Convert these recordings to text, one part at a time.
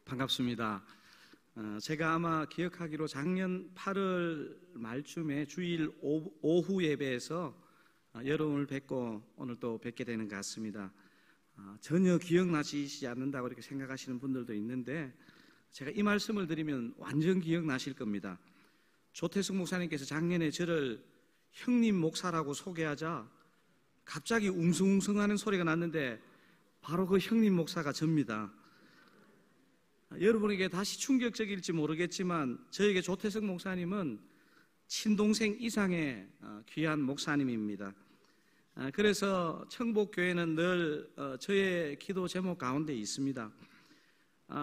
반갑습니다. 제가 아마 기억하기로 작년 8월 말쯤에 주일 오후 예배에서 여러분을 뵙고 오늘 또 뵙게 되는 것 같습니다. 전혀 기억나시지 않는다고 이렇게 생각하시는 분들도 있는데 제가 이 말씀을 드리면 완전 기억나실 겁니다. 조태숙 목사님께서 작년에 저를 형님 목사라고 소개하자 갑자기 웅성웅성하는 소리가 났는데 바로 그 형님 목사가 접니다. 여러분에게 다시 충격적일지 모르겠지만 저에게 조태석 목사님은 친동생 이상의 귀한 목사님입니다. 그래서 청복교회는 늘 저의 기도 제목 가운데 있습니다.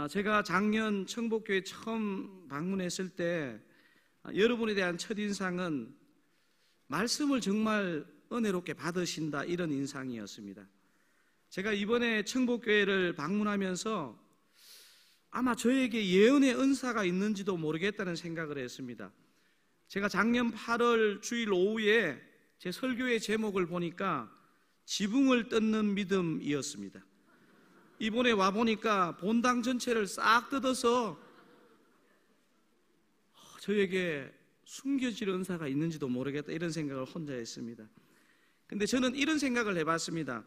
제가 작년 청복교회 처음 방문했을 때 여러분에 대한 첫인상은 말씀을 정말 은혜롭게 받으신다, 이런 인상이었습니다. 제가 이번에 청복교회를 방문하면서 아마 저에게 예언의 은사가 있는지도 모르겠다는 생각을 했습니다. 제가 작년 8월 주일 오후에 제 설교의 제목을 보니까 지붕을 뜯는 믿음이었습니다. 이번에 와보니까 본당 전체를 싹 뜯어서 저에게 숨겨질 은사가 있는지도 모르겠다, 이런 생각을 혼자 했습니다. 근데 저는 이런 생각을 해봤습니다.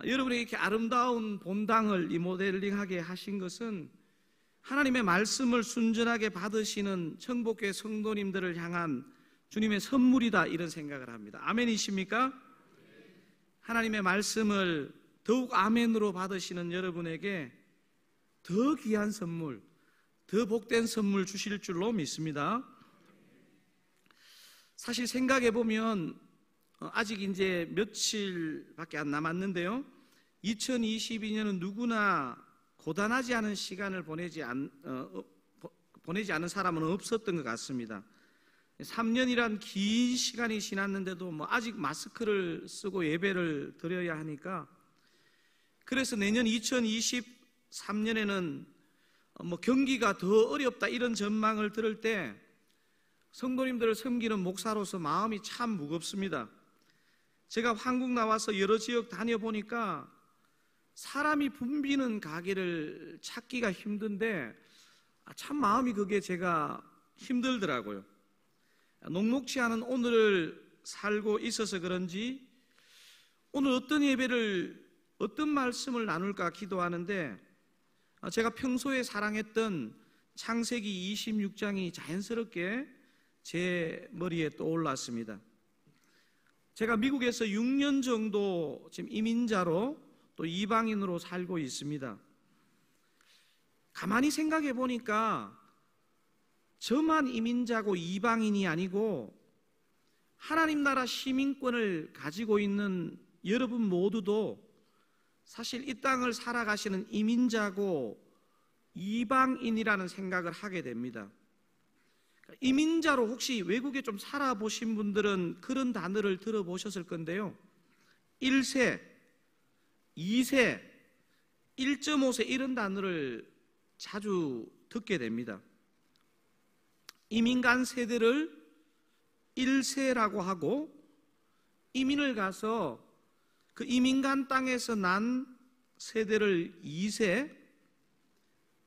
여러분이 이렇게 아름다운 본당을 리모델링하게 하신 것은 하나님의 말씀을 순전하게 받으시는 청복교회 성도님들을 향한 주님의 선물이다, 이런 생각을 합니다. 아멘이십니까? 하나님의 말씀을 더욱 아멘으로 받으시는 여러분에게 더 귀한 선물, 더 복된 선물 주실 줄로 믿습니다. 사실 생각해 보면 아직 이제 며칠밖에 안 남았는데요, 2022년은 누구나 고단하지 않은 시간을 보내지 않은 사람은 없었던 것 같습니다. 3년이란 긴 시간이 지났는데도 아직 마스크를 쓰고 예배를 드려야 하니까, 그래서 내년 2023년에는 경기가 더 어렵다, 이런 전망을 들을 때 성도님들을 섬기는 목사로서 마음이 참 무겁습니다. 제가 한국 나와서 여러 지역 다녀보니까 사람이 붐비는 가게를 찾기가 힘든데 참 마음이 그게 제가 힘들더라고요. 녹록지 않은 오늘을 살고 있어서 그런지 오늘 어떤 예배를, 어떤 말씀을 나눌까 기도하는데 제가 평소에 사랑했던 창세기 26장이 자연스럽게 제 머리에 떠올랐습니다. 제가 미국에서 6년 정도 지금 이민자로 또 이방인으로 살고 있습니다. 가만히 생각해 보니까 저만 이민자고 이방인이 아니고 하나님 나라 시민권을 가지고 있는 여러분 모두도 사실 이 땅을 살아가시는 이민자고 이방인이라는 생각을 하게 됩니다. 이민자로 혹시 외국에 좀 살아보신 분들은 그런 단어를 들어보셨을 건데요, 1세, 2세, 1.5세 이런 단어를 자주 듣게 됩니다. 이민 간 세대를 1세라고 하고, 이민을 가서 그 이민 간 땅에서 난 세대를 2세,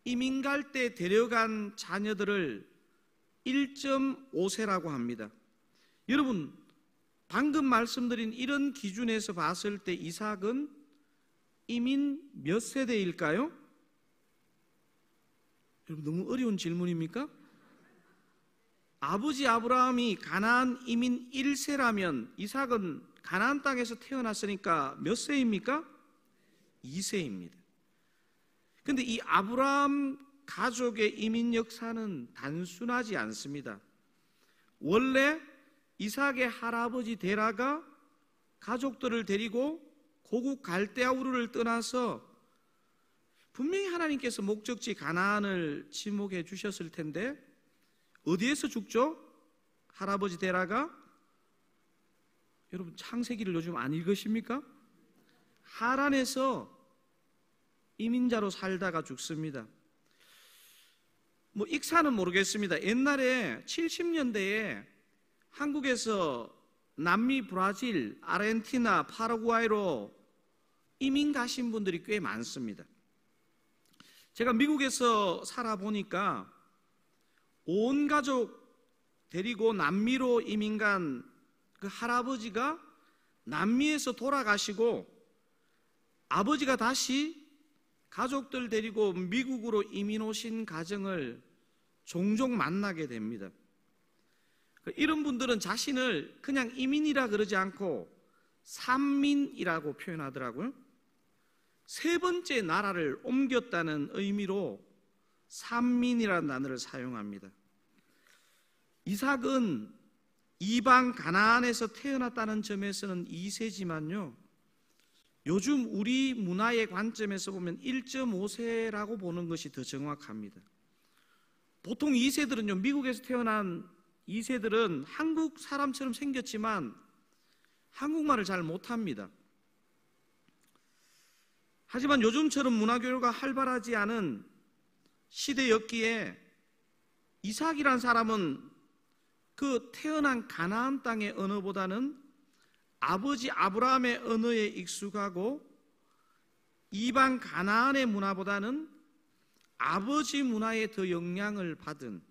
이민 갈 때 데려간 자녀들을 1.5세라고 합니다. 여러분, 방금 말씀드린 이런 기준에서 봤을 때 이삭은 이민 몇 세대일까요? 여러분, 너무 어려운 질문입니까? 아버지 아브라함이 가나안 이민 1세라면 이삭은 가나안 땅에서 태어났으니까 몇 세입니까? 2세입니다. 그런데 이 아브라함 가족의 이민 역사는 단순하지 않습니다. 원래 이삭의 할아버지 데라가 가족들을 데리고 고국 갈대아 우르를 떠나서 분명히 하나님께서 목적지 가나안을 지목해 주셨을 텐데 어디에서 죽죠? 할아버지 데라가, 여러분 창세기를 요즘 안 읽으십니까? 하란에서 이민자로 살다가 죽습니다. 익사는 모르겠습니다. 옛날에 70년대에 한국에서 남미, 브라질, 아르헨티나, 파라과이로 이민 가신 분들이 꽤 많습니다. 제가 미국에서 살아보니까 온 가족 데리고 남미로 이민 간 그 할아버지가 남미에서 돌아가시고 아버지가 다시 가족들 데리고 미국으로 이민 오신 가정을 종종 만나게 됩니다. 이런 분들은 자신을 그냥 이민이라 그러지 않고 산민이라고 표현하더라고요. 세 번째 나라를 옮겼다는 의미로 산민이라는 단어를 사용합니다. 이삭은 이방 가나안에서 태어났다는 점에서는 2세지만요, 요즘 우리 문화의 관점에서 보면 1.5세라고 보는 것이 더 정확합니다. 보통 2세들은요, 미국에서 태어난 2세들은 한국 사람처럼 생겼지만 한국말을 잘 못합니다. 하지만 요즘처럼 문화교류가 활발하지 않은 시대였기에 이삭이란 사람은 그 태어난 가나안 땅의 언어보다는 아버지 아브라함의 언어에 익숙하고 이방 가나안의 문화보다는 아버지 문화에 더 영향을 받은,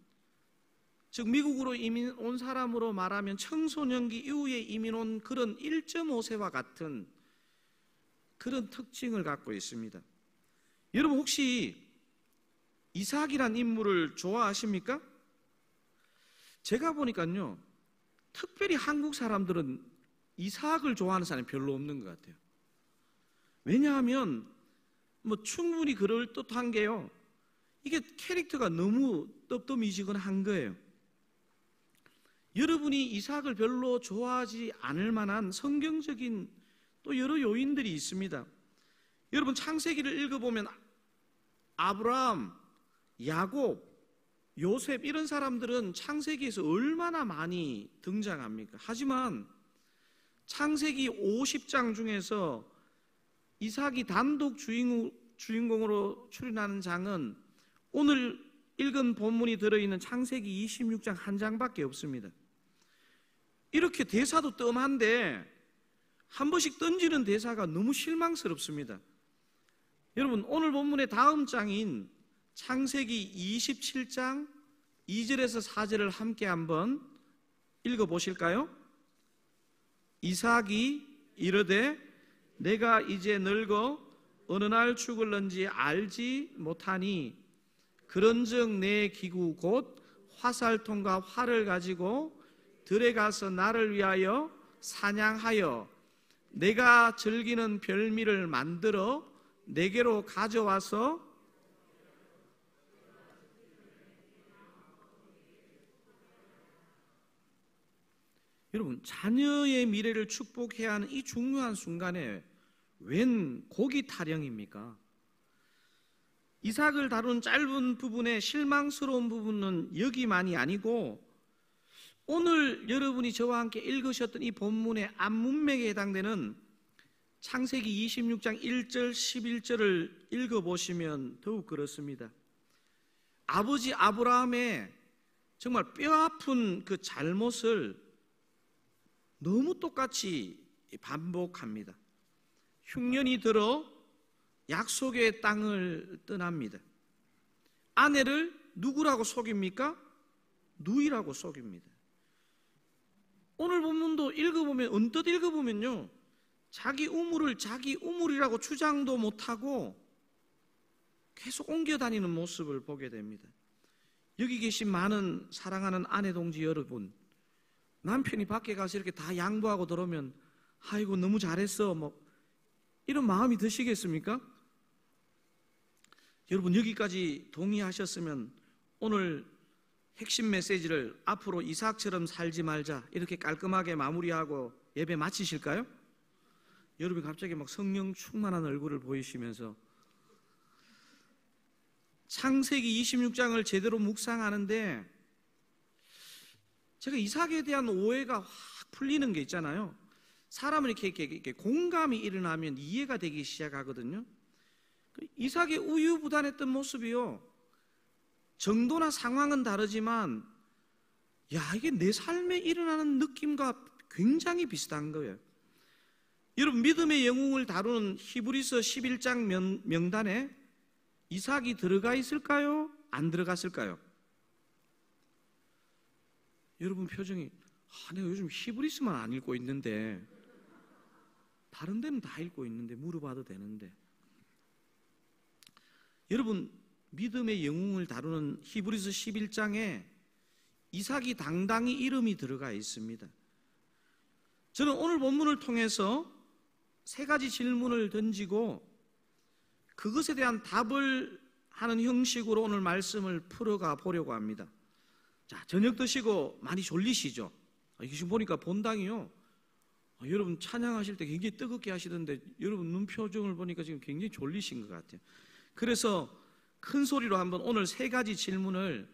즉 미국으로 이민 온 사람으로 말하면 청소년기 이후에 이민 온 그런 1.5세와 같은 그런 특징을 갖고 있습니다. 여러분 혹시 이삭이란 인물을 좋아하십니까? 제가 보니까요, 특별히 한국 사람들은 이삭을 좋아하는 사람이 별로 없는 것 같아요. 왜냐하면 충분히 그럴듯한 게요, 이게 캐릭터가 너무 떡떠미지근한 거예요. 여러분이 이삭을 별로 좋아하지 않을 만한 성경적인 또 여러 요인들이 있습니다. 여러분 창세기를 읽어보면 아브라함, 야곱, 요셉 이런 사람들은 창세기에서 얼마나 많이 등장합니까? 하지만 창세기 50장 중에서 이삭이 단독 주인공으로 출연하는 장은 오늘 읽은 본문이 들어있는 창세기 26장 한 장밖에 없습니다. 이렇게 대사도 뜸한데 한 번씩 던지는 대사가 너무 실망스럽습니다. 여러분 오늘 본문의 다음 장인 창세기 27장 2절에서 4절을 함께 한번 읽어보실까요? 이삭이 이르되 내가 이제 늙어 어느 날 죽을런지 알지 못하니 그런즉 내 기구 곧 화살통과 활을 가지고 들에 가서 나를 위하여 사냥하여 내가 즐기는 별미를 만들어 내게로 가져와서 여러분 자녀의 미래를 축복해야 하는 이 중요한 순간에 웬 고기 타령입니까? 이삭을 다룬 짧은 부분의 실망스러운 부분은 여기만이 아니고 오늘 여러분이 저와 함께 읽으셨던 이 본문의 앞문맥에 해당되는 창세기 26장 1절 11절을 읽어보시면 더욱 그렇습니다. 아버지 아브라함의 정말 뼈아픈 그 잘못을 너무 똑같이 반복합니다. 흉년이 들어 약속의 땅을 떠납니다. 아내를 누구라고 속입니까? 누이라고 속입니다. 오늘 본문도 읽어보면 언뜻 읽어보면요, 자기 우물을 자기 우물이라고 주장도 못하고 계속 옮겨 다니는 모습을 보게 됩니다. 여기 계신 많은 사랑하는 아내 동지 여러분, 남편이 밖에 가서 이렇게 다 양보하고 들어오면 아이고 너무 잘했어 이런 마음이 드시겠습니까? 여러분 여기까지 동의하셨으면 오늘 핵심 메시지를 앞으로 이삭처럼 살지 말자 이렇게 깔끔하게 마무리하고 예배 마치실까요? 여러분이 갑자기 성령 충만한 얼굴을 보이시면서 창세기 26장을 제대로 묵상하는데 제가 이삭에 대한 오해가 확 풀리는 게 있잖아요. 사람은 이렇게 공감이 일어나면 이해가 되기 시작하거든요. 이삭의 우유부단했던 모습이요, 정도나 상황은 다르지만 이게 내 삶에 일어나는 느낌과 굉장히 비슷한 거예요. 여러분 믿음의 영웅을 다루는 히브리서 11장 명단에 이삭이 들어가 있을까요? 안 들어갔을까요? 여러분 표정이 내가 요즘 히브리스만 안 읽고 있는데 다른 데는 다 읽고 있는데 물어봐도 되는데. 여러분 믿음의 영웅을 다루는 히브리서 11장에 이삭이 당당히 이름이 들어가 있습니다. 저는 오늘 본문을 통해서 세 가지 질문을 던지고 그것에 대한 답을 하는 형식으로 오늘 말씀을 풀어가 보려고 합니다. 자, 저녁 드시고 많이 졸리시죠? 이게 지금 보니까 본당이요, 여러분 찬양하실 때 굉장히 뜨겁게 하시던데 여러분 눈 표정을 보니까 지금 굉장히 졸리신 것 같아요. 그래서 큰 소리로 한번 오늘 세 가지 질문을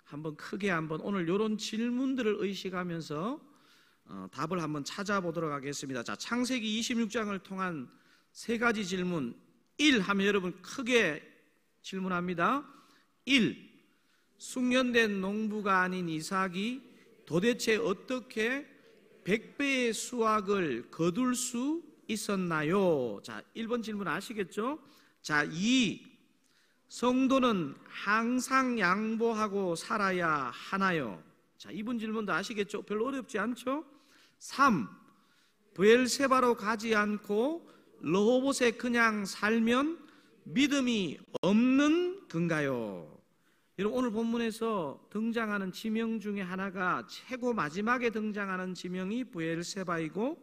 한번 크게 한번 오늘 이런 질문들을 의식하면서 답을 한번 찾아보도록 하겠습니다. 자, 창세기 26장을 통한 세 가지 질문. 1 하면 여러분 크게 질문합니다. 1. 숙련된 농부가 아닌 이삭이 도대체 어떻게 100배의 수확을 거둘 수 있었나요? 자, 1번 질문 아시겠죠? 자, 2. 성도는 항상 양보하고 살아야 하나요? 자, 2번 질문도 아시겠죠? 별로 어렵지 않죠? 3. 브엘세바로 가지 않고 르호봇에 그냥 살면 믿음이 없는 건가요? 여러분 오늘 본문에서 등장하는 지명 중에 하나가 최고 마지막에 등장하는 지명이 브엘세바이고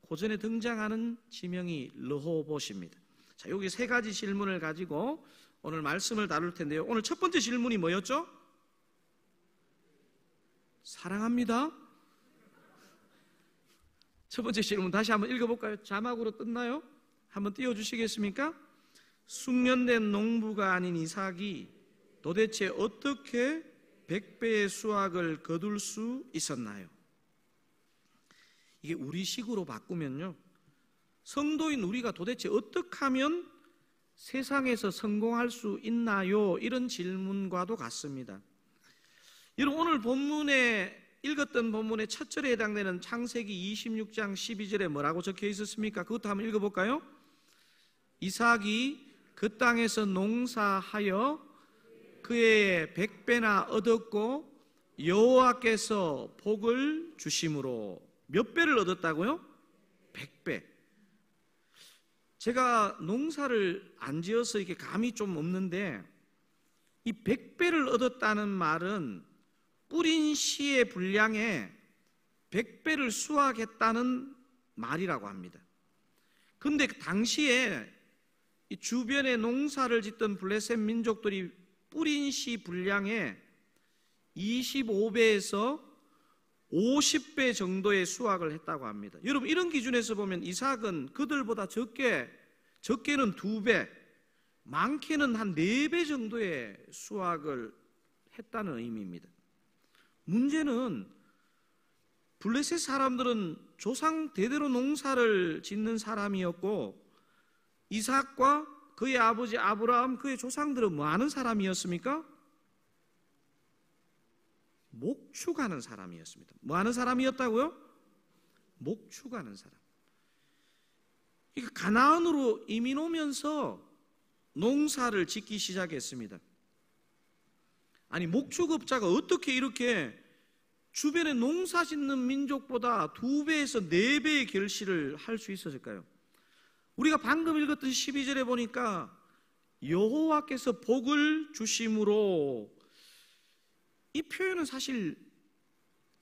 고전에 등장하는 지명이 르호봇입니다. 자, 여기 세 가지 질문을 가지고 오늘 말씀을 다룰 텐데요. 오늘 첫 번째 질문이 뭐였죠? 사랑합니다. 첫 번째 질문 다시 한번 읽어볼까요? 자막으로 떴나요? 한번 띄워주시겠습니까? 숙련된 농부가 아닌 이삭이 도대체 어떻게 100배의 수확을 거둘 수 있었나요? 이게 우리식으로 바꾸면요, 성도인 우리가 도대체 어떻게 하면 세상에서 성공할 수 있나요? 이런 질문과도 같습니다. 여러분 오늘 본문에 읽었던 본문의 첫 절에 해당되는 창세기 26장 12절에 뭐라고 적혀 있었습니까? 그것도 한번 읽어볼까요? 이삭이 그 땅에서 농사하여 그의 100배나 얻었고 여호와께서 복을 주심으로. 몇 배를 얻었다고요? 100배. 제가 농사를 안 지어서 이게 감이 좀 없는데 이 100배를 얻었다는 말은 뿌린 씨의 분량에 100배를 수확했다는 말이라고 합니다. 그런데 당시에 이 주변에 농사를 짓던 블레셋 민족들이 뿌린 씨 분량에 25배에서 50배 정도의 수확을 했다고 합니다. 여러분 이런 기준에서 보면 이삭은 그들보다 적게는 2배, 많게는 한 4배 정도의 수확을 했다는 의미입니다. 문제는 블레셋 사람들은 조상 대대로 농사를 짓는 사람이었고 이삭과 그의 아버지 아브라함, 그의 조상들은 뭐 하는 사람이었습니까? 목축하는 사람이었습니다. 뭐 하는 사람이었다고요? 목축하는 사람. 가나안으로 이민 오면서 농사를 짓기 시작했습니다. 아니 목축업자가 어떻게 이렇게 주변에 농사 짓는 민족보다 2배에서 4배의 결실을 할 수 있었을까요? 우리가 방금 읽었던 12절에 보니까 여호와께서 복을 주심으로, 이 표현은 사실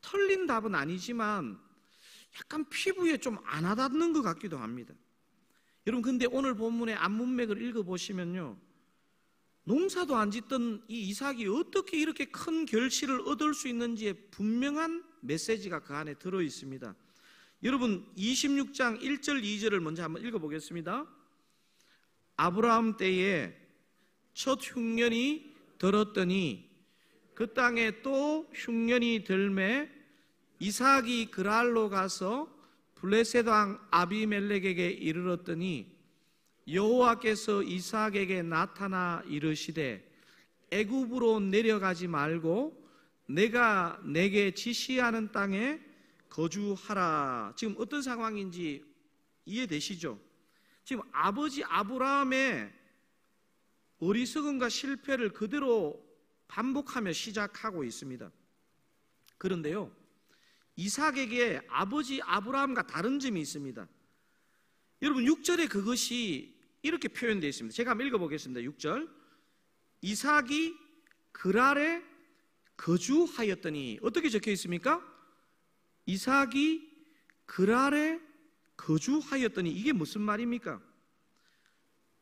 틀린 답은 아니지만 약간 피부에 좀 안 와닿는 것 같기도 합니다. 여러분 근데 오늘 본문의 앞문맥을 읽어보시면요, 농사도 안 짓던 이 이삭이 어떻게 이렇게 큰 결실을 얻을 수 있는지에 분명한 메시지가 그 안에 들어있습니다. 여러분 26장 1절 2절을 먼저 한번 읽어보겠습니다. 아브라함 때에 첫 흉년이 들었더니 그 땅에 또 흉년이 들매 이삭이 그랄로 가서 블레셋 왕 아비멜렉에게 이르렀더니 여호와께서 이삭에게 나타나 이르시되 애굽으로 내려가지 말고 내가 내게 지시하는 땅에 거주하라. 지금 어떤 상황인지 이해되시죠? 지금 아버지 아브라함의 어리석음과 실패를 그대로 반복하며 시작하고 있습니다. 그런데요, 이삭에게 아버지 아브라함과 다른 점이 있습니다. 여러분 6절에 그것이 이렇게 표현되어 있습니다. 제가 한번 읽어보겠습니다. 6절, 이삭이 그랄에 거주하였더니, 어떻게 적혀 있습니까? 이삭이 그랄에 거주하였더니, 이게 무슨 말입니까?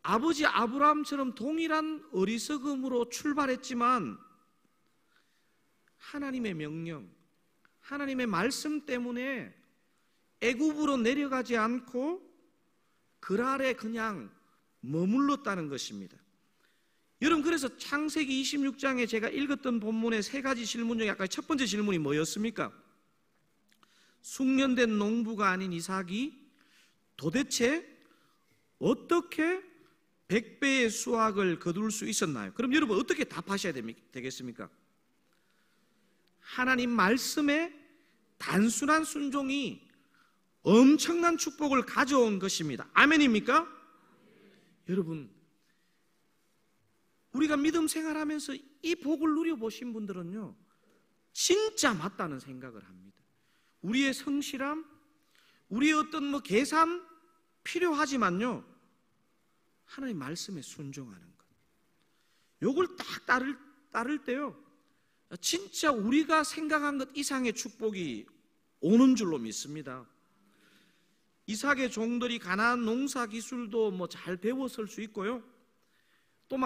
아버지 아브라함처럼 동일한 어리석음으로 출발했지만 하나님의 명령, 하나님의 말씀 때문에 애굽으로 내려가지 않고 그랄에 그냥 머물렀다는 것입니다. 여러분, 그래서 창세기 26장에 제가 읽었던 본문의 세 가지 질문 중에 아까 첫 번째 질문이 뭐였습니까? 숙련된 농부가 아닌 이삭이 도대체 어떻게 100배의 수확을 거둘 수 있었나요? 그럼 여러분 어떻게 답하셔야 되겠습니까? 하나님 말씀에 단순한 순종이 엄청난 축복을 가져온 것입니다. 아멘입니까? 여러분, 우리가 믿음 생활하면서 이 복을 누려보신 분들은요, 진짜 맞다는 생각을 합니다. 우리의 성실함, 우리의 어떤 계산 필요하지만요, 하나님 말씀에 순종하는 것, 요걸 딱 따를 때요, 진짜 우리가 생각한 것 이상의 축복이 오는 줄로 믿습니다. 이삭의 종들이 가나안 농사 기술도 잘 배웠을 수 있고요, 또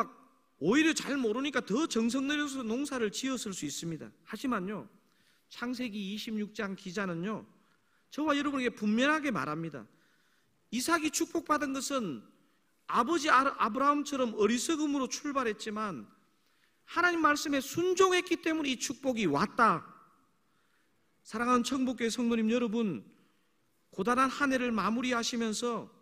오히려 잘 모르니까 더 정성 들여서 농사를 지었을 수 있습니다. 하지만요, 창세기 26장 기자는요, 저와 여러분에게 분명하게 말합니다. 이삭이 축복받은 것은 아버지 아브라함처럼 어리석음으로 출발했지만 하나님 말씀에 순종했기 때문에 이 축복이 왔다. 사랑하는 청복교회 성도님 여러분, 고단한 한 해를 마무리하시면서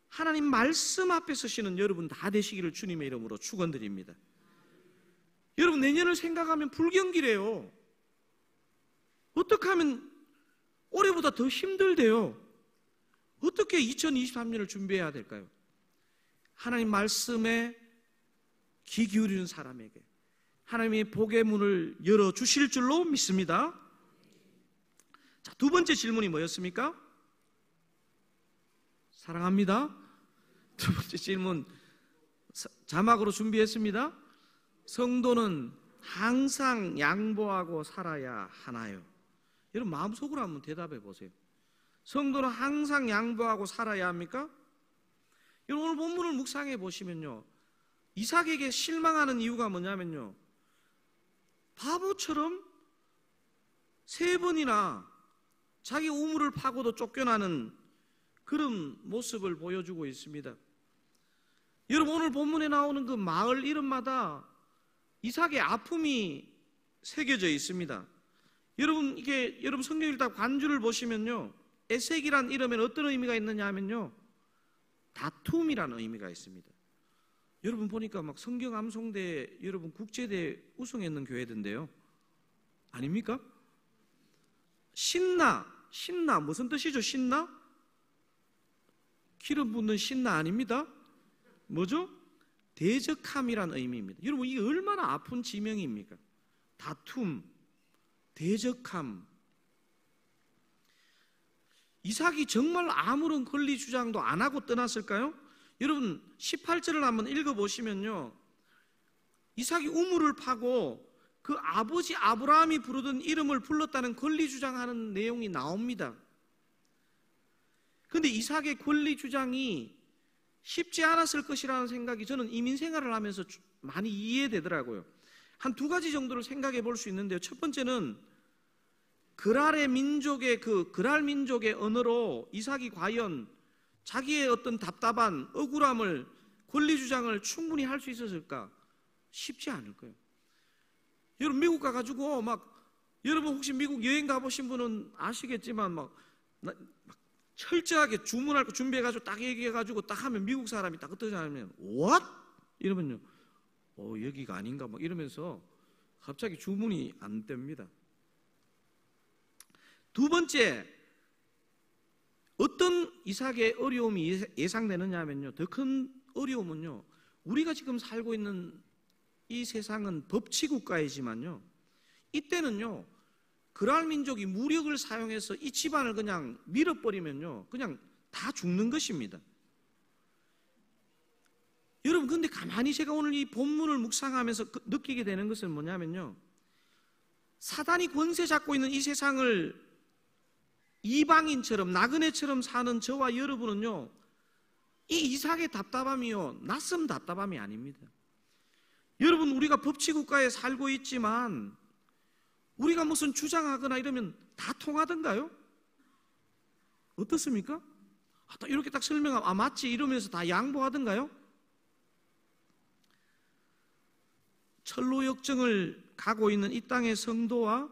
하나님 말씀 앞에 서시는 여러분 다 되시기를 주님의 이름으로 축원드립니다. 여러분, 내년을 생각하면 불경기래요. 어떻게 하면 올해보다 더 힘들대요. 어떻게 2023년을 준비해야 될까요? 하나님 말씀에 귀 기울이는 사람에게 하나님의 복의 문을 열어주실 줄로 믿습니다. 자, 두 번째 질문이 뭐였습니까? 사랑합니다. 두 번째 질문 자막으로 준비했습니다. 성도는 항상 양보하고 살아야 하나요? 여러분 마음속으로 한번 대답해 보세요. 성도는 항상 양보하고 살아야 합니까? 여러분 오늘 본문을 묵상해 보시면요, 이삭에게 실망하는 이유가 뭐냐면요, 바보처럼 3번이나 자기 우물을 파고도 쫓겨나는 그런 모습을 보여주고 있습니다. 여러분 오늘 본문에 나오는 그 마을 이름마다 이삭의 아픔이 새겨져 있습니다. 여러분 성경 읽다 관주를 보시면요, 에색이란 이름에는 어떤 의미가 있느냐 하면요, 다툼이라는 의미가 있습니다. 여러분 보니까 성경 암송대 여러분 국제대 우승했는 교회던데요, 아닙니까? 신나 무슨 뜻이죠? 신나? 기름 붓는 신나 아닙니다. 뭐죠? 대적함이란 의미입니다. 여러분 이게 얼마나 아픈 지명입니까? 다툼, 대적함. 이삭이 정말 아무런 권리 주장도 안 하고 떠났을까요? 여러분 18절을 한번 읽어보시면요, 이삭이 우물을 파고 그 아버지 아브라함이 부르던 이름을 불렀다는 권리 주장하는 내용이 나옵니다. 그런데 이삭의 권리 주장이 쉽지 않았을 것이라는 생각이 저는 이민 생활을 하면서 많이 이해되더라고요. 한 두 가지 정도를 생각해 볼 수 있는데요, 첫 번째는 그랄의 민족의 그랄 민족의 언어로 이삭이 과연 자기의 어떤 답답한 억울함을, 권리 주장을 충분히 할 수 있었을까? 쉽지 않을 거예요. 여러분 미국 가가지고 여러분 혹시 미국 여행 가보신 분은 아시겠지만 철저하게 주문할 거 준비해가지고 딱 얘기해가지고 딱 하면 미국 사람이 딱 어떠지 않으면 What? 이러면요, 여기가 아닌가 이러면서 갑자기 주문이 안 됩니다. 두 번째, 어떤 이삭의 어려움이 예상되느냐 하면요, 더 큰 어려움은요, 우리가 지금 살고 있는 이 세상은 법치국가이지만요, 이때는요 그랄 민족이 무력을 사용해서 이 집안을 그냥 밀어버리면요 그냥 다 죽는 것입니다. 여러분, 근데 가만히 제가 오늘 이 본문을 묵상하면서 느끼게 되는 것은 뭐냐면요, 사단이 권세 잡고 있는 이 세상을 이방인처럼 나그네처럼 사는 저와 여러분은요, 이 이삭의 답답함이요 낯선 답답함이 아닙니다. 여러분, 우리가 법치국가에 살고 있지만 우리가 무슨 주장하거나 이러면 다 통하던가요? 어떻습니까? 이렇게 딱 설명하면 맞지 이러면서 다 양보하던가요? 철로 역정을 가고 있는 이 땅의 성도와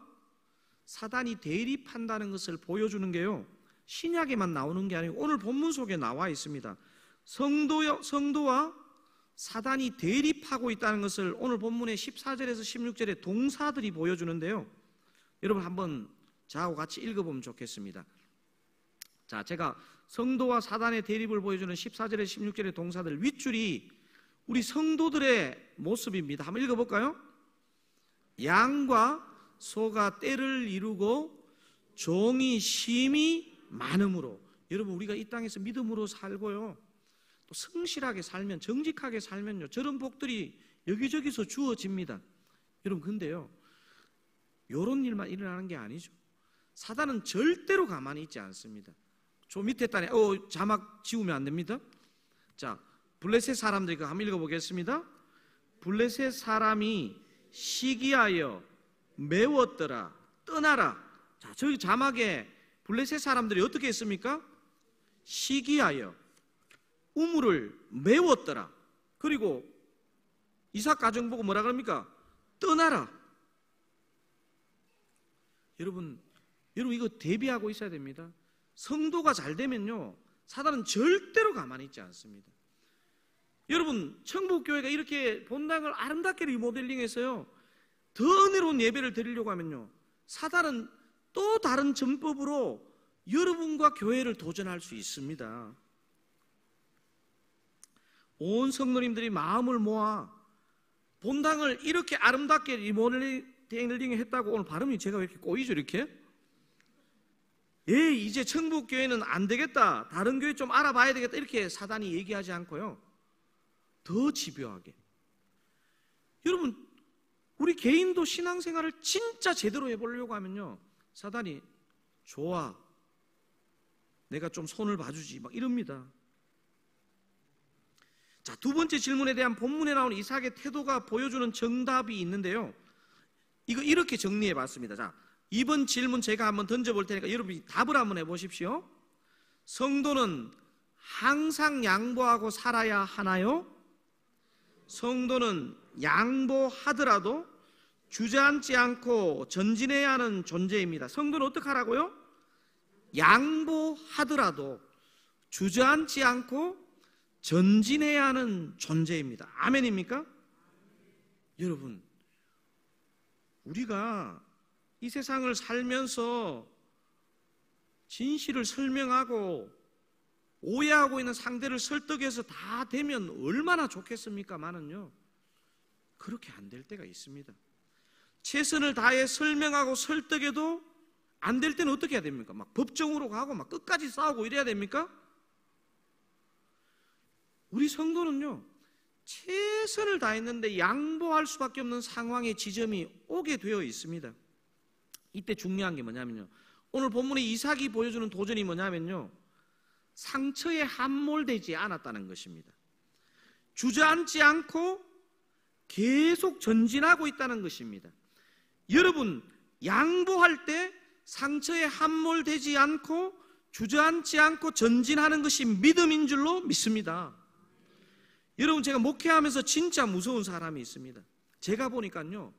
사단이 대립한다는 것을 보여주는 게요, 신약에만 나오는 게 아니고 오늘 본문 속에 나와 있습니다. 성도와 사단이 대립하고 있다는 것을 오늘 본문의 14절에서 16절의 동사들이 보여주는데요, 여러분 한번 저하고 같이 읽어보면 좋겠습니다. 자, 제가 성도와 사단의 대립을 보여주는 14절에서 16절의 동사들, 윗줄이 우리 성도들의 모습입니다. 한번 읽어볼까요? 양과 소가 떼를 이루고 종이 심히 많음으로. 여러분, 우리가 이 땅에서 믿음으로 살고요 또 성실하게 살면, 정직하게 살면요 저런 복들이 여기저기서 주어집니다. 여러분, 근데요 요런 일만 일어나는 게 아니죠. 사단은 절대로 가만히 있지 않습니다. 저 밑에 단에 자막 지우면 안 됩니다. 자, 블레셋 사람들이 한번 읽어보겠습니다. 블레셋 사람이 시기하여 메웠더라, 떠나라. 자, 저기 자막에 블레셋 사람들이 어떻게 했습니까? 시기하여 우물을 메웠더라. 그리고 이삭 가정 보고 뭐라 그럽니까? 떠나라. 여러분 이거 대비하고 있어야 됩니다. 성도가 잘 되면요 사단은 절대로 가만히 있지 않습니다. 여러분, 천국교회가 이렇게 본당을 아름답게 리모델링해서요 더 은혜로운 예배를 드리려고 하면요 사단은 또 다른 전법으로 여러분과 교회를 도전할 수 있습니다. 온 성도님들이 마음을 모아 본당을 이렇게 아름답게 리모델링 했다고, 오늘 발음이 제가 왜 이렇게 꼬이죠 이렇게? 이제 천국교회는 안 되겠다, 다른 교회 좀 알아봐야 되겠다, 이렇게 사단이 얘기하지 않고요 더 집요하게. 여러분, 우리 개인도 신앙생활을 진짜 제대로 해보려고 하면요 사단이 좋아, 내가 좀 손을 봐주지 막 이럽니다. 자, 두 번째 질문에 대한 본문에 나오는 이삭의 태도가 보여주는 정답이 있는데요, 이거 이렇게 정리해 봤습니다. 자, 이번 질문 제가 한번 던져볼 테니까 여러분이 답을 한번 해보십시오. 성도는 항상 양보하고 살아야 하나요? 성도는 양보하더라도 주저앉지 않고 전진해야 하는 존재입니다. 성도는 어떻게 하라고요? 양보하더라도 주저앉지 않고 전진해야 하는 존재입니다. 아멘입니까? 여러분, 우리가 이 세상을 살면서 진실을 설명하고 오해하고 있는 상대를 설득해서 다 되면 얼마나 좋겠습니까만은요 그렇게 안 될 때가 있습니다. 최선을 다해 설명하고 설득해도 안 될 때는 어떻게 해야 됩니까? 막 법정으로 가고 막 끝까지 싸우고 이래야 됩니까? 우리 성도는요 최선을 다했는데 양보할 수밖에 없는 상황의 지점이 오게 되어 있습니다. 이때 중요한 게 뭐냐면요, 오늘 본문의 이삭이 보여주는 도전이 뭐냐면요 상처에 함몰되지 않았다는 것입니다. 주저앉지 않고 계속 전진하고 있다는 것입니다. 여러분, 양보할 때 상처에 함몰되지 않고 주저앉지 않고 전진하는 것이 믿음인 줄로 믿습니다. 여러분, 제가 목회하면서 진짜 무서운 사람이 있습니다. 제가 보니까요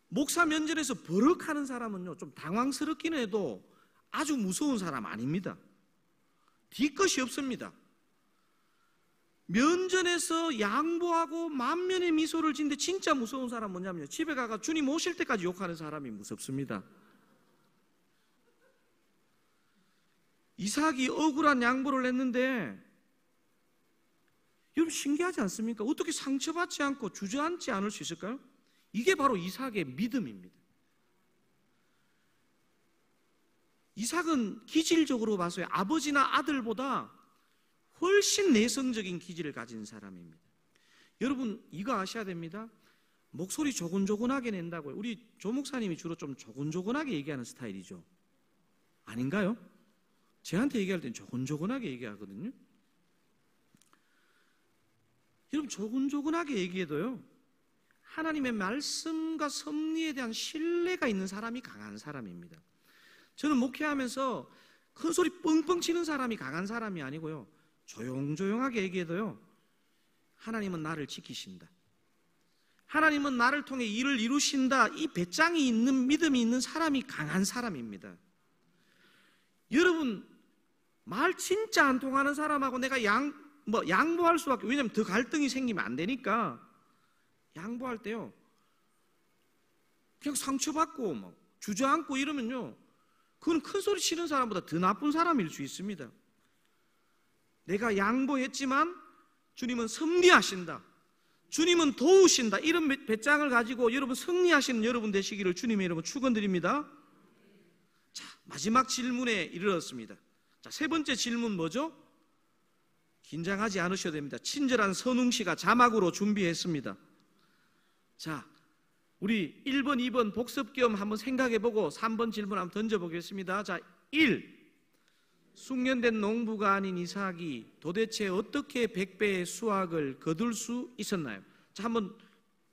목사 면전에서 버럭하는 사람은요 좀 당황스럽기는 해도 아주 무서운 사람 아닙니다. 뒤끝이 없습니다. 면전에서 양보하고 만면의 미소를 짓는데 진짜 무서운 사람 뭐냐면요 집에 가가 주님 오실 때까지 욕하는 사람이 무섭습니다. 이삭이 억울한 양보를 했는데 여러분 신기하지 않습니까? 어떻게 상처받지 않고 주저앉지 않을 수 있을까요? 이게 바로 이삭의 믿음입니다. 이삭은 기질적으로 봐서요, 아버지나 아들보다 훨씬 내성적인 기질을 가진 사람입니다. 여러분 이거 아셔야 됩니다. 목소리 조곤조곤하게 낸다고요. 우리 조 목사님이 주로 좀 조곤조곤하게 얘기하는 스타일이죠. 아닌가요? 저한테 얘기할 땐 조곤조곤하게 얘기하거든요. 여러분 조곤조곤하게 얘기해도요, 하나님의 말씀과 섭리에 대한 신뢰가 있는 사람이 강한 사람입니다. 저는 목회하면서 큰 소리 뻥뻥 치는 사람이 강한 사람이 아니고요, 조용조용하게 얘기해도요, 하나님은 나를 지키신다, 하나님은 나를 통해 일을 이루신다, 이 배짱이 있는 믿음이 있는 사람이 강한 사람입니다. 여러분 말 진짜 안 통하는 사람하고 내가 양보할 수밖에, 왜냐하면 더 갈등이 생기면 안 되니까 양보할 때요, 그냥 상처받고 막 주저앉고 이러면요, 그건 큰 소리 치는 사람보다 더 나쁜 사람일 수 있습니다. 내가 양보했지만 주님은 섭리하신다, 주님은 도우신다, 이런 배짱을 가지고 여러분 승리하시는 여러분 되시기를 주님의 이름으로 축원드립니다. 자, 마지막 질문에 이르렀습니다. 자, 세 번째 질문 뭐죠? 긴장하지 않으셔도 됩니다. 친절한 선웅씨가 자막으로 준비했습니다. 자, 우리 1번, 2번 복습 겸 한번 생각해보고 3번 질문 한번 던져보겠습니다. 자, 1. 숙련된 농부가 아닌 이삭이 도대체 어떻게 100배의 수확을 거둘 수 있었나요? 자, 한번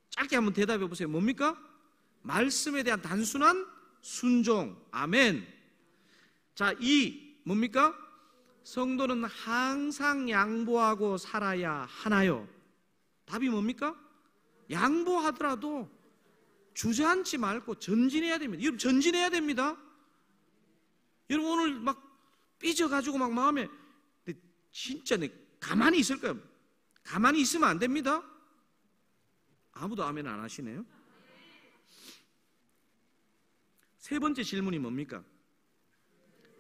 짧게 한번 대답해 보세요. 뭡니까? 말씀에 대한 단순한 순종. 아멘. 자, 2. 뭡니까? 성도는 항상 양보하고 살아야 하나요? 답이 뭡니까? 양보하더라도 주저앉지 말고 전진해야 됩니다. 여러분 전진해야 됩니다. 여러분 오늘 막 삐져가지고 막 마음에 진짜 가만히 있을까요? 가만히 있으면 안 됩니다. 아무도 아멘 안 하시네요. 세 번째 질문이 뭡니까?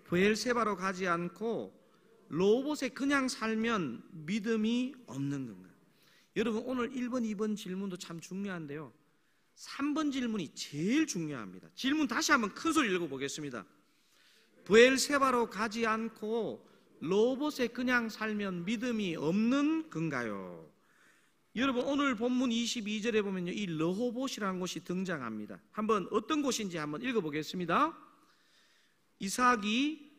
브엘세바로 가지 않고 로봇에 그냥 살면 믿음이 없는 건가요? 여러분 오늘 1번, 2번 질문도 참 중요한데요, 3번 질문이 제일 중요합니다. 질문 다시 한번 큰 소리 읽어보겠습니다. 브엘세바로 가지 않고 로봇에 그냥 살면 믿음이 없는 건가요? 여러분 오늘 본문 22절에 보면요, 이 르호봇이라는 곳이 등장합니다. 한번 어떤 곳인지 한번 읽어보겠습니다. 이삭이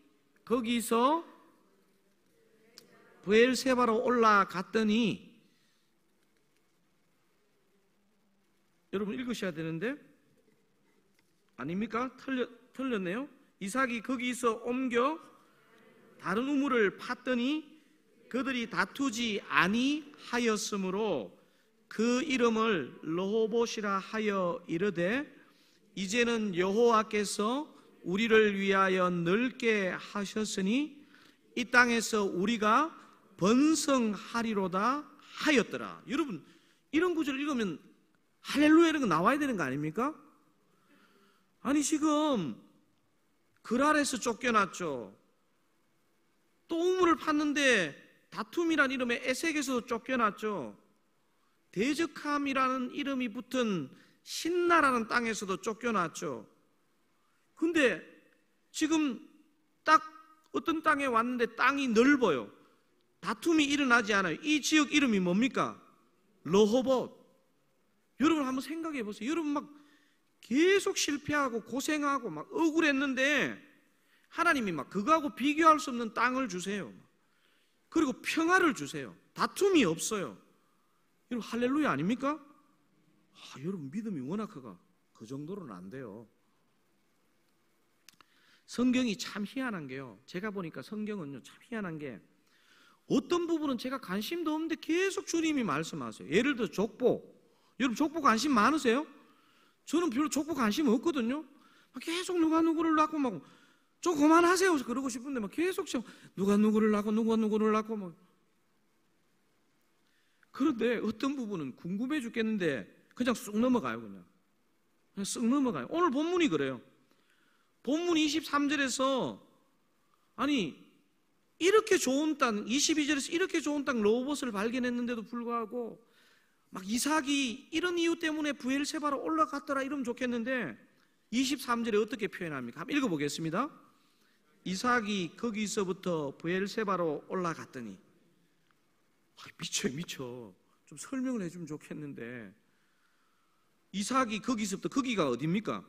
거기서 브엘세바로 올라갔더니, 여러분 읽으셔야 되는데 아닙니까? 틀렸네요. 이삭이 거기서 옮겨 다른 우물을 팠더니 그들이 다투지 아니하였으므로 그 이름을 르호봇이라 하여 이르되, 이제는 여호와께서 우리를 위하여 넓게 하셨으니 이 땅에서 우리가 번성하리로다 하였더라. 여러분 이런 구절을 읽으면 할렐루야 이런 거 나와야 되는 거 아닙니까? 아니 지금 그랄에서 쫓겨났죠. 또 우물을 팠는데 다툼이란 이름의 에색에서 쫓겨났죠. 대적함이라는 이름이 붙은 신나라는 땅에서도 쫓겨났죠. 근데 지금 딱 어떤 땅에 왔는데 땅이 넓어요. 다툼이 일어나지 않아요. 이 지역 이름이 뭡니까? 르호봇. 여러분 한번 생각해 보세요. 여러분 막 계속 실패하고 고생하고 막 억울했는데 하나님이 막 그거하고 비교할 수 없는 땅을 주세요. 그리고 평화를 주세요. 다툼이 없어요. 여러분 할렐루야 아닙니까? 여러분 믿음이 워낙 그 정도로는 안 돼요. 성경이 참 희한한 게요, 제가 보니까 성경은요 참 희한한 게, 어떤 부분은 제가 관심도 없는데 계속 주님이 말씀하세요. 예를 들어 족보. 여러분 족보 관심 많으세요? 저는 별로 족보 관심 없거든요. 계속 누가 누구를 낳고 막 좀 그만하세요 그러고 싶은데 막 계속 누가 누구를 낳고 누가 누구를 낳고 막. 그런데 어떤 부분은 궁금해 죽겠는데 그냥 쑥 넘어가요. 그냥 쑥 넘어가요. 오늘 본문이 그래요. 본문 23절에서 아니 이렇게 좋은 땅, 22절에서 이렇게 좋은 땅 로봇을 발견했는데도 불구하고 막 이삭이 이런 이유 때문에 브엘세바로 올라갔더라 이러면 좋겠는데 23절에 어떻게 표현합니까? 한번 읽어보겠습니다. 이삭이 거기서부터 브엘세바로 올라갔더니, 미쳐. 좀 설명을 해주면 좋겠는데, 이삭이 거기서부터, 거기가 어디입니까?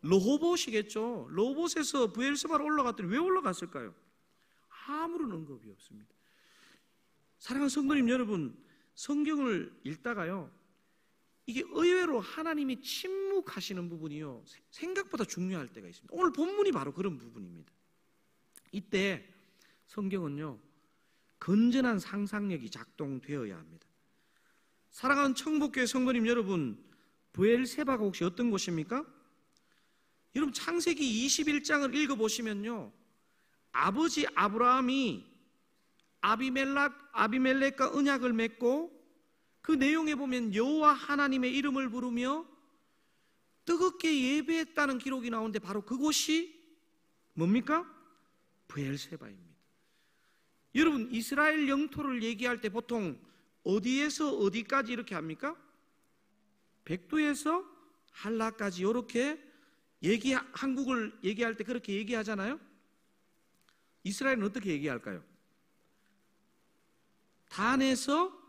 르호봇이겠죠. 르호봇에서 브엘세바로 올라갔더니 왜 올라갔을까요? 아무런 언급이 없습니다. 사랑하는 성도님 여러분, 성경을 읽다가요, 이게 의외로 하나님이 침묵하시는 부분이요, 생각보다 중요할 때가 있습니다. 오늘 본문이 바로 그런 부분입니다. 이때 성경은요, 건전한 상상력이 작동되어야 합니다. 사랑하는 청복교회 성도님 여러분, 브엘세바가 혹시 어떤 곳입니까? 여러분 창세기 21장을 읽어보시면요, 아버지 아브라함이 아비멜렉과 언약을 맺고 그 내용에 보면 여호와 하나님의 이름을 부르며 뜨겁게 예배했다는 기록이 나오는데 바로 그곳이 뭡니까? 브엘세바입니다. 여러분 이스라엘 영토를 얘기할 때 보통 어디에서 어디까지 이렇게 합니까? 백두에서 한라까지 이렇게 한국을 얘기할 때 그렇게 얘기하잖아요. 이스라엘은 어떻게 얘기할까요? 단에서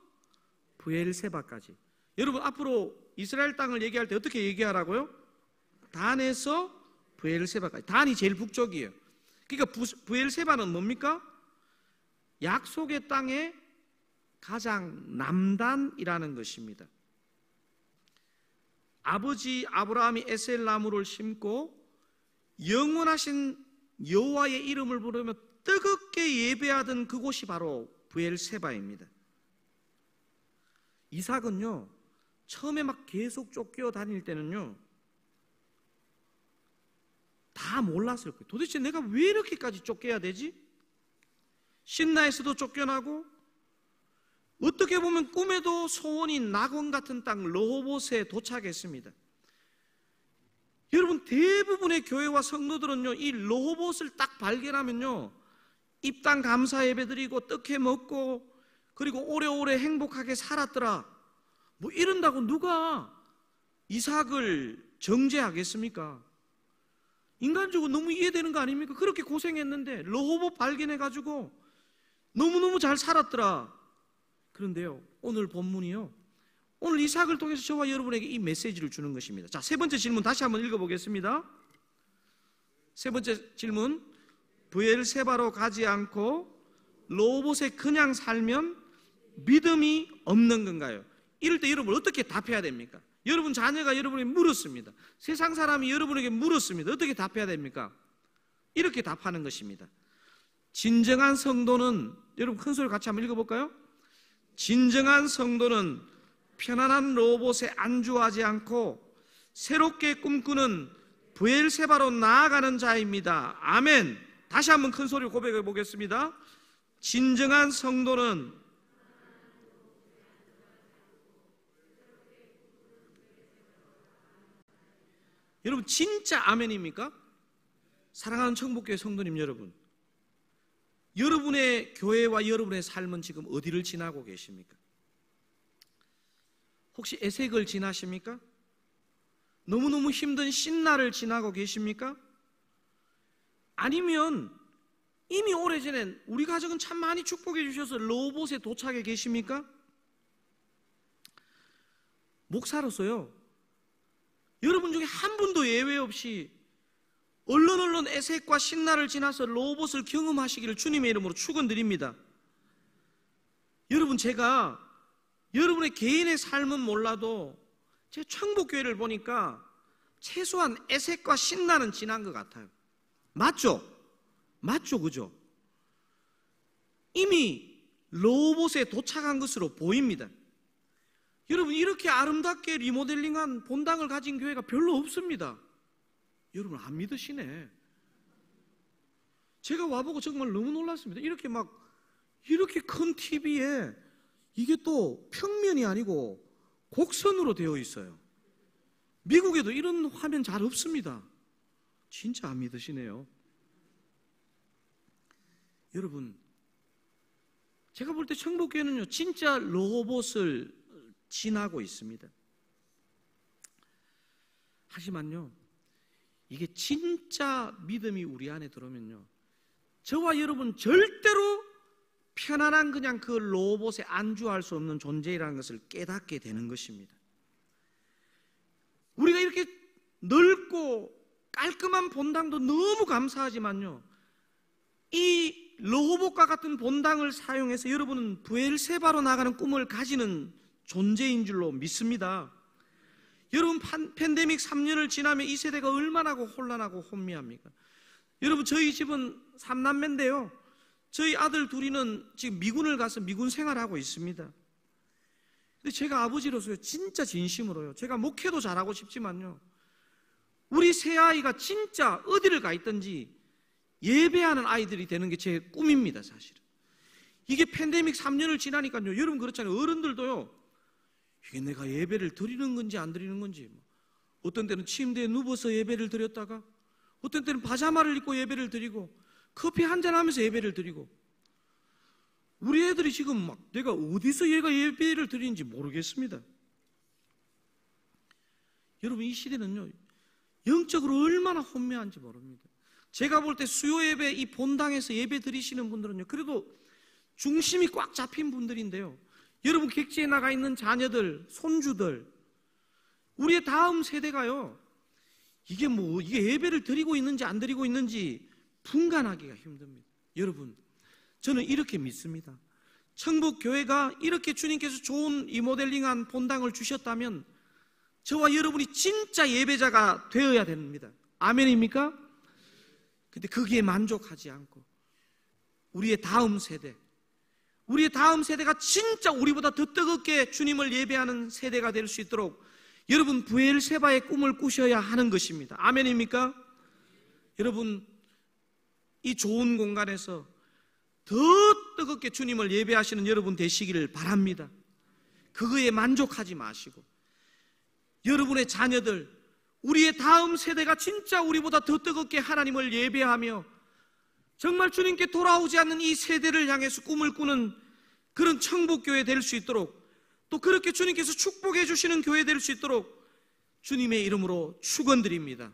브엘세바까지. 여러분 앞으로 이스라엘 땅을 얘기할 때 어떻게 얘기하라고요? 단에서 브엘세바까지. 단이 제일 북쪽이에요. 그러니까 브엘세바는 뭡니까? 약속의 땅의 가장 남단이라는 것입니다. 아버지 아브라함이 에셀 나무를 심고 영원하신 여호와의 이름을 부르며 뜨겁게 예배하던 그곳이 바로 브엘세바입니다. 이삭은요, 처음에 막 계속 쫓겨 다닐 때는요, 다 몰랐을 거예요. 도대체 내가 왜 이렇게까지 쫓겨야 되지? 신나에서도 쫓겨나고, 어떻게 보면 꿈에도 소원인 낙원 같은 땅 르호봇에 도착했습니다. 여러분 대부분의 교회와 성도들은요, 이 르호봇을 딱 발견하면요, 입당 감사 예배드리고 떡해 먹고 그리고 오래오래 행복하게 살았더라 뭐 이런다고 누가 이삭을 정죄하겠습니까? 인간적으로 너무 이해되는 거 아닙니까? 그렇게 고생했는데 르호봇 발견해가지고 너무너무 잘 살았더라. 그런데요, 오늘 본문이요, 오늘 이삭을 통해서 저와 여러분에게 이 메시지를 주는 것입니다. 자, 세 번째 질문 다시 한번 읽어보겠습니다. 세 번째 질문, 브엘세바로 가지 않고 르호봇에 그냥 살면 믿음이 없는 건가요? 이럴 때 여러분 어떻게 답해야 됩니까? 여러분 자녀가 여러분에게 물었습니다. 세상 사람이 여러분에게 물었습니다. 어떻게 답해야 됩니까? 이렇게 답하는 것입니다. 진정한 성도는, 여러분 큰 소리 같이 한번 읽어볼까요? 진정한 성도는 편안한 르호봇에 안주하지 않고 새롭게 꿈꾸는 브엘세바로 나아가는 자입니다. 아멘. 다시 한번 큰 소리로 고백해 보겠습니다. 진정한 성도는 여러분 진짜 아멘입니까? 사랑하는 청복교회 성도님 여러분, 여러분의 교회와 여러분의 삶은 지금 어디를 지나고 계십니까? 혹시 에색을 지나십니까? 너무너무 힘든 신나를 지나고 계십니까? 아니면 이미 오래전에 우리 가족은 참 많이 축복해 주셔서 르호봇에 도착해 계십니까? 목사로서요, 여러분 중에 한 분도 예외 없이 얼른 에색과 신나를 지나서 르호봇을 경험하시기를 주님의 이름으로 축원드립니다. 여러분 제가 여러분의 개인의 삶은 몰라도 제 청복교회를 보니까 최소한 에색과 신나는 지난 것 같아요. 맞죠? 맞죠? 그죠? 이미 르호봇에 도착한 것으로 보입니다. 여러분 이렇게 아름답게 리모델링한 본당을 가진 교회가 별로 없습니다. 여러분 안 믿으시네. 제가 와보고 정말 너무 놀랐습니다. 이렇게 큰 TV에 이게 또 평면이 아니고 곡선으로 되어 있어요. 미국에도 이런 화면 잘 없습니다. 진짜 안 믿으시네요. 여러분, 제가 볼 때 천국교회는요 진짜 로봇을 지나고 있습니다. 하지만요, 이게 진짜 믿음이 우리 안에 들어오면요, 저와 여러분 절대로 편안한 그냥 그 로봇에 안주할 수 없는 존재라는 것을 깨닫게 되는 것입니다. 우리가 이렇게 넓고 깔끔한 본당도 너무 감사하지만요, 이 로봇과 같은 본당을 사용해서 여러분은 부엘세바로 나가는 꿈을 가지는 존재인 줄로 믿습니다. 여러분, 팬데믹 3년을 지나면 이 세대가 얼마나 혼란하고 혼미합니까? 여러분, 저희 집은 3남매인데요, 저희 아들 둘이는 지금 미군을 가서 미군 생활하고 있습니다. 근데 제가 아버지로서요 진짜 진심으로요, 제가 목회도 잘하고 싶지만요, 우리 세 아이가 진짜 어디를 가 있든지 예배하는 아이들이 되는 게 제 꿈입니다. 사실은 이게 팬데믹 3년을 지나니까요, 여러분 그렇잖아요, 어른들도요 이게 내가 예배를 드리는 건지 안 드리는 건지, 어떤 때는 침대에 누워서 예배를 드렸다가 어떤 때는 파자마를 입고 예배를 드리고 커피 한잔 하면서 예배를 드리고, 우리 애들이 지금 막 내가 어디서 얘가 예배를 드리는지 모르겠습니다. 여러분, 이 시대는요 영적으로 얼마나 혼미한지 모릅니다. 제가 볼 때 수요 예배 이 본당에서 예배 드리시는 분들은요 그래도 중심이 꽉 잡힌 분들인데요, 여러분 객지에 나가 있는 자녀들, 손주들, 우리의 다음 세대가요 이게 예배를 드리고 있는지 안 드리고 있는지 분간하기가 힘듭니다. 여러분, 저는 이렇게 믿습니다. 천국교회가 이렇게 주님께서 좋은 리모델링한 본당을 주셨다면 저와 여러분이 진짜 예배자가 되어야 됩니다. 아멘입니까? 근데 거기에 만족하지 않고 우리의 다음 세대가 진짜 우리보다 더 뜨겁게 주님을 예배하는 세대가 될 수 있도록 여러분 부엘세바의 꿈을 꾸셔야 하는 것입니다. 아멘입니까? 여러분, 이 좋은 공간에서 더 뜨겁게 주님을 예배하시는 여러분 되시기를 바랍니다. 그거에 만족하지 마시고 여러분의 자녀들, 우리의 다음 세대가 진짜 우리보다 더 뜨겁게 하나님을 예배하며 정말 주님께 돌아오지 않는 이 세대를 향해서 꿈을 꾸는 그런 천국교회 될 수 있도록, 또 그렇게 주님께서 축복해 주시는 교회 될 수 있도록 주님의 이름으로 축원드립니다.